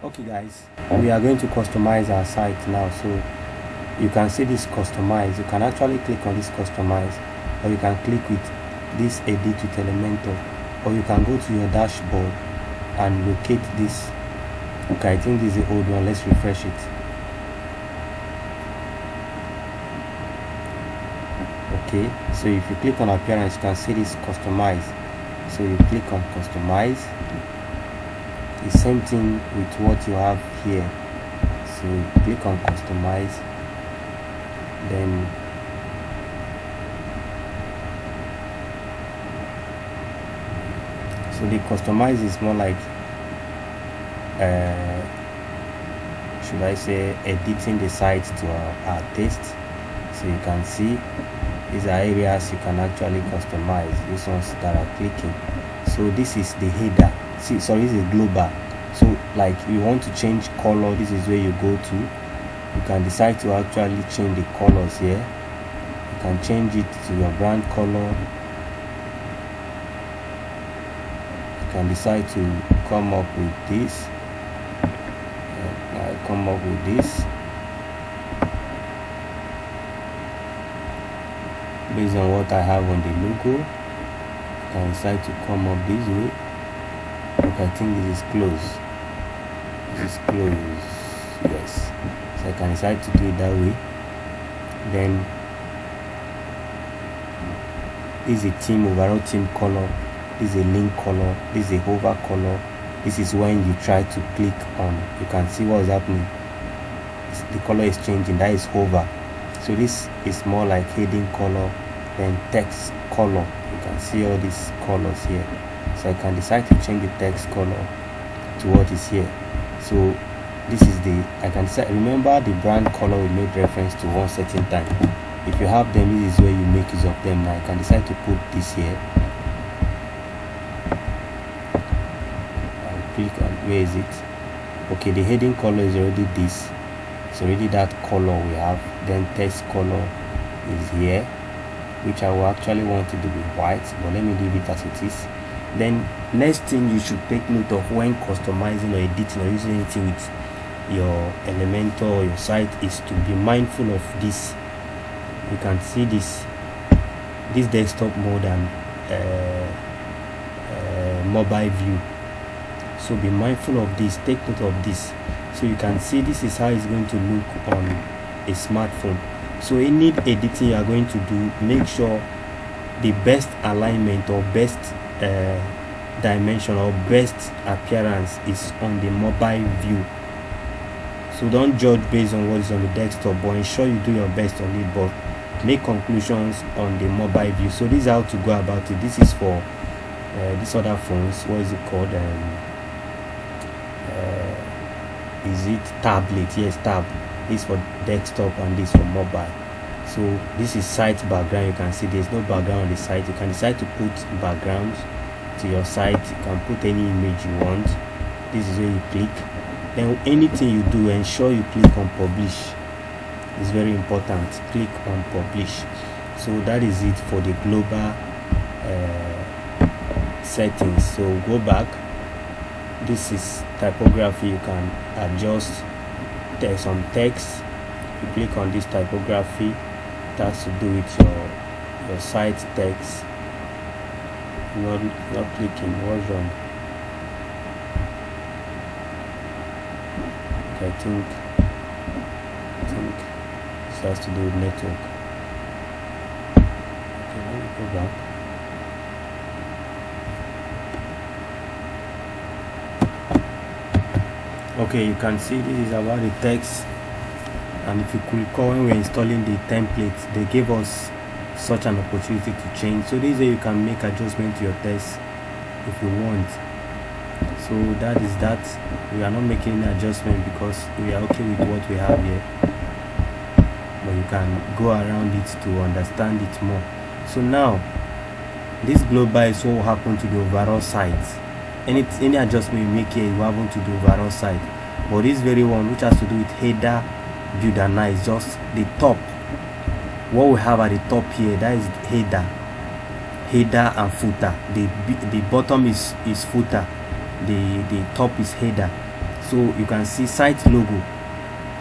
Okay guys, we are going to customize our site now. So you can see this customize. You can actually click on this customize, or you can click with this edit with Elementor, or you can go to your dashboard and locate this. Okay, I think this is the old one. Let's refresh it. Okay, so if you click on appearance, you can see this customize. So you click on customize. The same thing with what you have here. So you click on customize, then so the customize is more like should I say editing the site to our taste. So you can see these are areas you can actually customize, these ones that are clicking. So this is the header. See, sorry, this is global. So like you want to change color, this is where you go to. You can decide to actually change the colors here. You can change it to your brand color. You can decide to come up with this. I come up with this based on what I have on the logo. You can decide to come up this way. Okay, I think this is close. This is close. Yes. So I can decide to do it that way. Then this is a theme, overall theme color. This is a link color. This is a hover color. This is when you try to click on. You can see what is happening. The color is changing. That is hover. So this is more like heading color, then text color. You can see all these colors here. So I can decide to change the text color to what is here. So this is the, I can decide, remember the brand color we made reference to one certain time. If you have them, this is where you make use of them. Now I can decide to put this here. I'll click on, where is it? Okay, the heading color is already this. It's already that color we have. Then text color is here, which I will actually want it to be white, but let me leave it as it is. Then next thing you should take note of when customizing or editing or using anything with your Elementor or your site is to be mindful of this. You can see this desktop mode and mobile view. So be mindful of this, take note of this. So you can see this is how it's going to look on a smartphone. So any editing you are going to do, make sure the best alignment or best dimension or best appearance is on the mobile view. So don't judge based on what is on the desktop, but ensure you do your best on it, but make conclusions on the mobile view. So this is how to go about it. This is for these other phones. What is it called? Is it tablet? Yes, tab. This for desktop and this for mobile. So this is site background. You can see there's no background on the site. You can decide to put backgrounds to your site. You can put any image you want. This is where you click. Then anything you do, ensure you click on publish. It's very important. Click on publish. So that is it for the global settings. So go back. This is typography. You can adjust some text. You click on this typography. It has to do with your site text. Not clicking. What's wrong? Okay, I think this has to do with network. Okay, let me go back. Okay, you can see this is about the text, and if you could recall when we were installing the templates, they gave us such an opportunity to change. So this is where you can make adjustment to your text if you want. So that is that. We are not making any adjustment because we are okay with what we have here, but you can go around it to understand it more. So now this global is what will happen to the overall site. Any adjustment you make here will happen to the overall site, but this very one, which has to do with header build and now is just the top. What we have at the top here, that is header and footer. The bottom is footer, the top is header. So you can see site logo.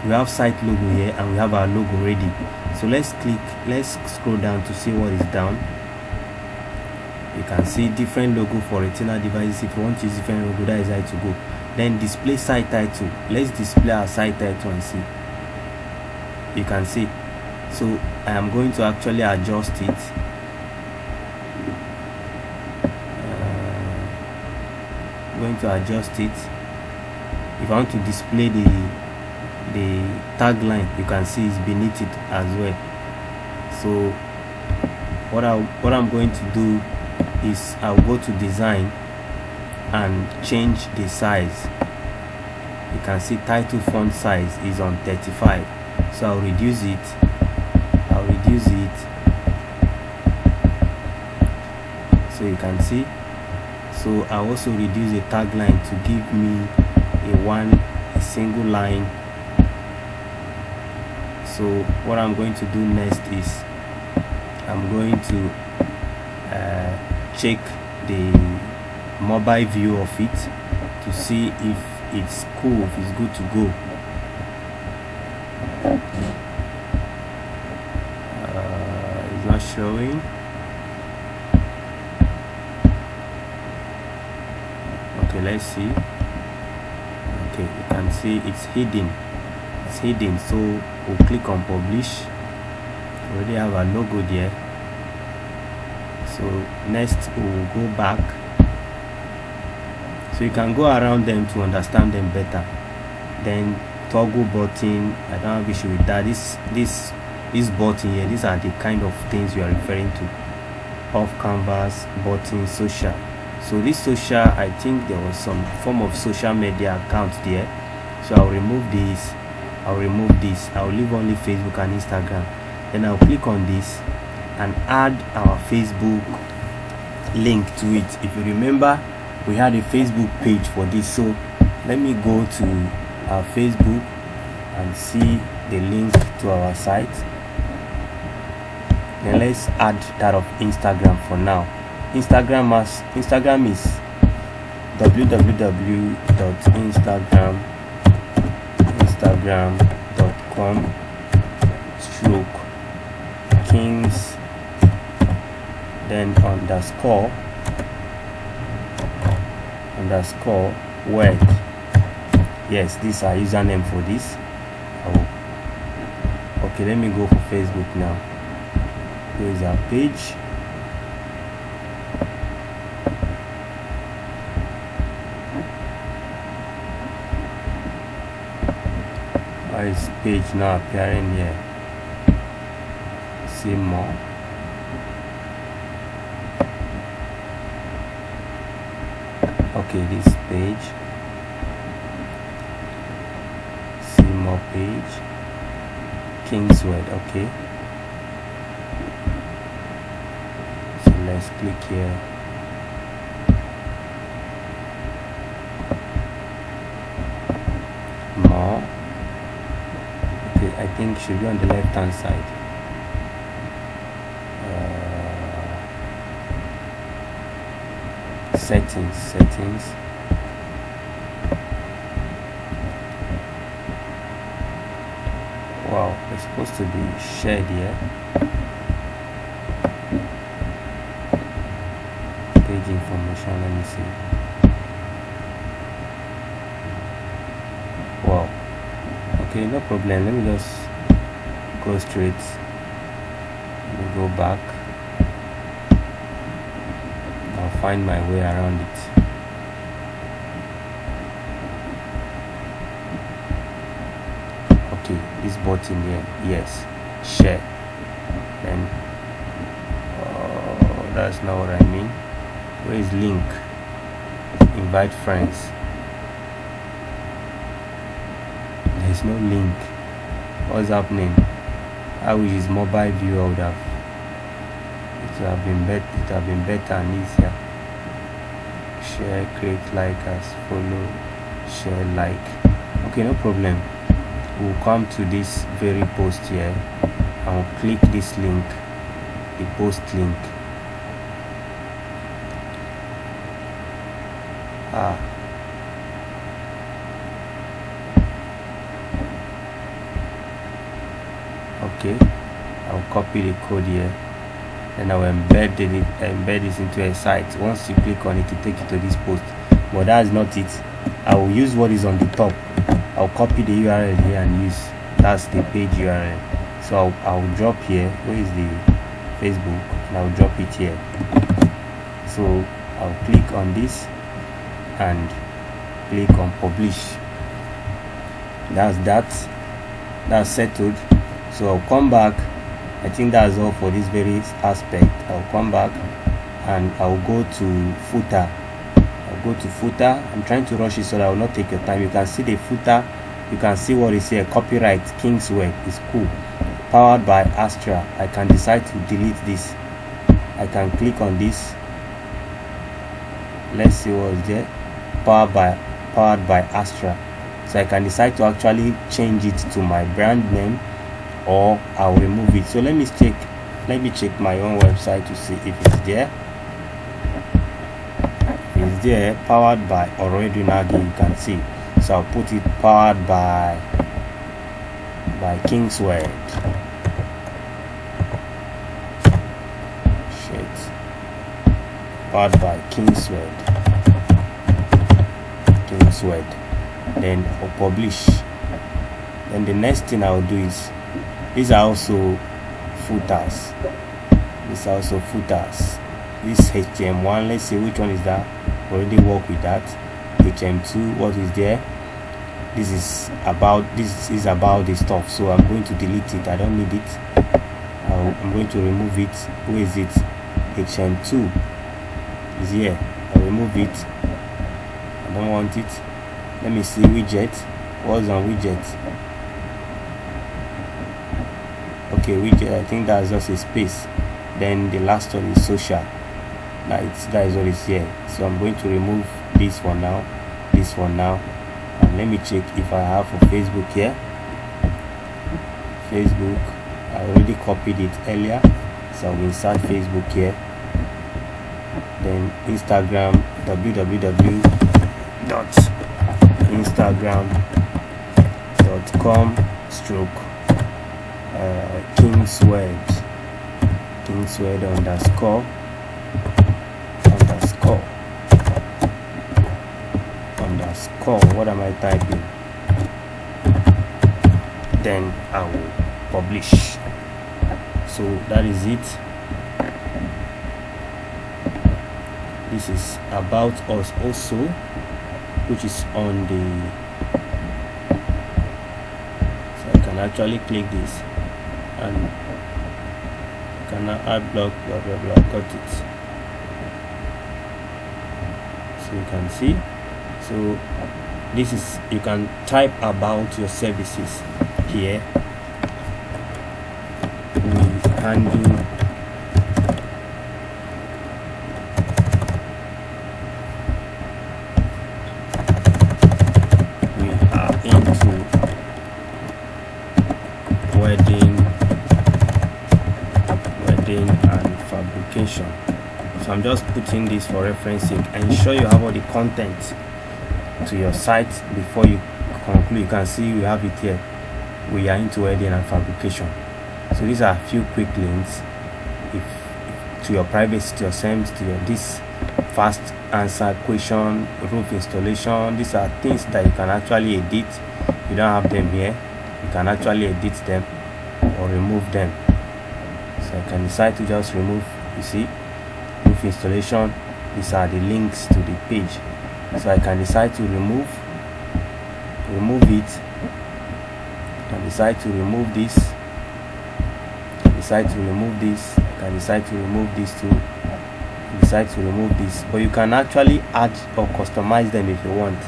We have site logo here and we have our logo ready. So let's scroll down to see what is down. You can see different logo for retina devices. If you want to use different logo, that is how to go. Then display site title. Let's display our site title and see. You can see. So I am going to actually adjust it. Going to adjust it. If I want to display the tagline, you can see it's beneath it as well. So what I'm going to do is I'll go to design and change the size. You can see title font size is on 35, so I'll reduce it. So you can see. So I also reduce the tagline to give me a single line. So what I'm going to do next is I'm going to check the mobile view of it to see if it's cool, if it's good to go. It's not showing. Okay, let's see. Okay, you can see it's hidden. So we'll click on publish. We already have a logo there. So next we'll go back. So you can go around them to understand them better. Then toggle button, I don't have issue with that. This button here, these are the kind of things you are referring to. Off canvas, button, social. So this social, I think there was some form of social media account there. So I'll remove this. I'll leave only Facebook and Instagram. Then I'll click on this and add our Facebook link to it. If you remember, we had a Facebook page for this. So let me go to our Facebook and see the link to our site. Then let's add that of Instagram for now. Instagram is www.instagram.com/kings then underscore word. Yes, this is our username for this. Okay, let me go for Facebook now. Here is our page. Why is page now appearing here? See more. Okay, this page. See more page. Kingsword. Okay. So let's click here. More. Okay, I think it should be on the left hand side. Settings. Wow, it's supposed to be shared here. Page information, let me see. Wow. Okay, no problem. Let me just go straight. Let me go back. I'll find my way around it. Okay, this button here, yes, share. Then that's not what I mean. Where is link? Invite friends. There's no link. What's happening? How is his mobile view? I would have it would have been better and easier. Share, create, like as follow, share, like. Okay, no problem. We'll come to this very post here and we'll click this link, the post link. Okay, I'll copy the code here, and I'll embed this into a site. Once you click on it, to take you to this post, but that's not it. I will use what is on the top. I'll copy the URL here and use that's the page URL. So I'll drop here. Where is the Facebook? And I'll drop it here. So I'll click on this and click on publish. That's settled. So I'll come back. I think that's all for this very aspect. I'll come back and I'll go to footer. I'm trying to rush it so that I will not take your time. You can see the footer. You can see what is here. Copyright Kingsway is cool. Powered by Astra. I can decide to delete this. I can click on this. Let's see what's there. Powered by Astra. So I can decide to actually change it to my brand name, or I'll remove it. So let me check my own website to see if it's there. It's there, powered by Oredunagi, you can see. So I'll put it powered by Kingsway. Powered by Kingsway. Then I'll publish. Then the next thing I'll do is, these are also footers. This HTML1, let's see which one is that. Already work with that. HTML2, what is there? This is about the stuff, so I'm going to delete it. I don't need it. I'm going to remove it. Where is it? HTML2 is here. I'll remove it. I don't want it. Let me see widget. What's on widget? Okay, widget, I think that's just a space. Then the last one is social. That is what is here. So I'm going to remove this for now, and let me check if I have for Facebook here. Facebook, I already copied it earlier, so I'll insert Facebook here. Then Instagram, www.instagram.com/Kingsway underscore. What am I typing? Then I will publish. So that is it. This is about us also, which is on the, so I can actually click this and can add block, blah blah blah, got it. So you can see. So this is, you can type about your services here. We handle into wedding and fabrication. So I'm just putting this for referencing. Ensure you have all the content to your site before you conclude. You can see we have it here. We are into wedding and fabrication. So these are a few quick links if to your privacy, to your SEMs, to your this fast answer question, roof installation. These are things that you can actually edit. You don't have them here, you can actually edit them or remove them. So I can decide to just remove. You see, roof installation, these are the links to the page. So I can decide to remove it. I can decide to remove this. I can decide to remove this. I can decide to remove this too. Decide to remove this, but you can actually add or customize them if you want,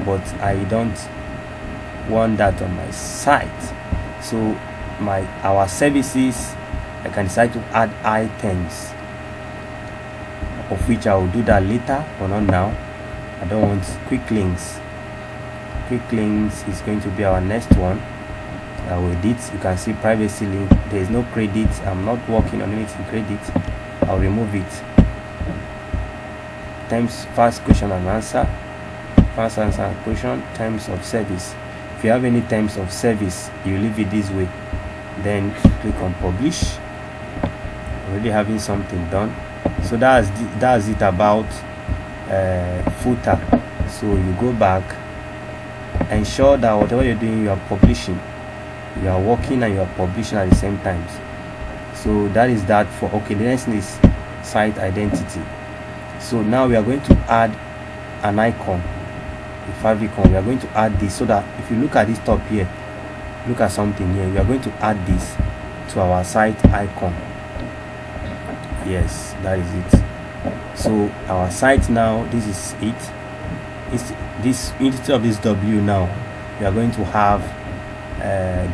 but I don't want that on my site. So our services, I can decide to add items, of which I will do that later, but not now. I don't want quick links. Quick links is going to be our next one. I will edit. You can see privacy link. There is no credit. I'm not working on anything credit. I'll remove it. Terms, first question and answer. First answer and question. Terms of service. If you have any terms of service, you leave it this way. then click on publish. Already having something done. So that's it about footer. So you go back, ensure that whatever you're doing, you are publishing, you are working and you are publishing at the same time. So that is that for okay. The next thing is site identity. So now we are going to add an icon, a favicon. We are going to add this so that if you look at this top here, look at something here, we are going to add this to our site icon. Yes, that is it. So our site now, this is it. It's this, instead of this W now, we are going to have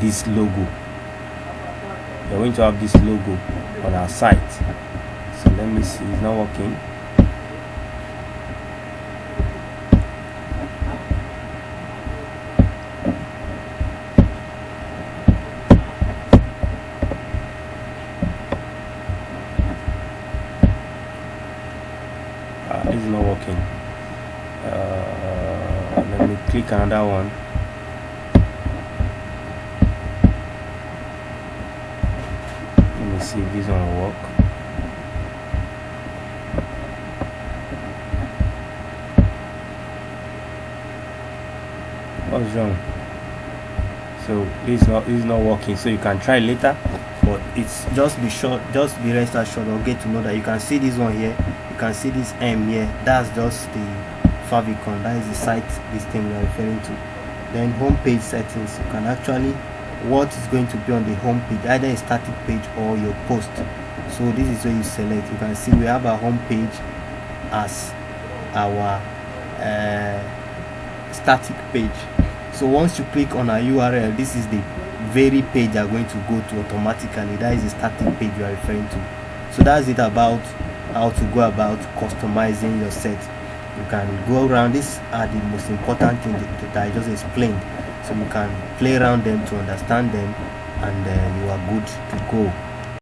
this logo. We are going to have this logo on our site. So let me see, it's not working. This is not working. Let me click another one. Let me see if this one will work. What's wrong? So this is not working. So you can try later, but it's just be rest assured or get to know that you can see this one here. You can see this M here. That's just the favicon. That is the site this thing we are referring to. Then home page settings. You can actually what is going to be on the home page, either a static page or your post. So this is where you select. You can see we have our home page as our static page. So once you click on our URL, this is the very page you are going to go to automatically. That is the static page you are referring to. So that's it about how to go about customizing your set. You can go around. These are the most important things that I just explained. So you can play around them to understand them, and you are good to go.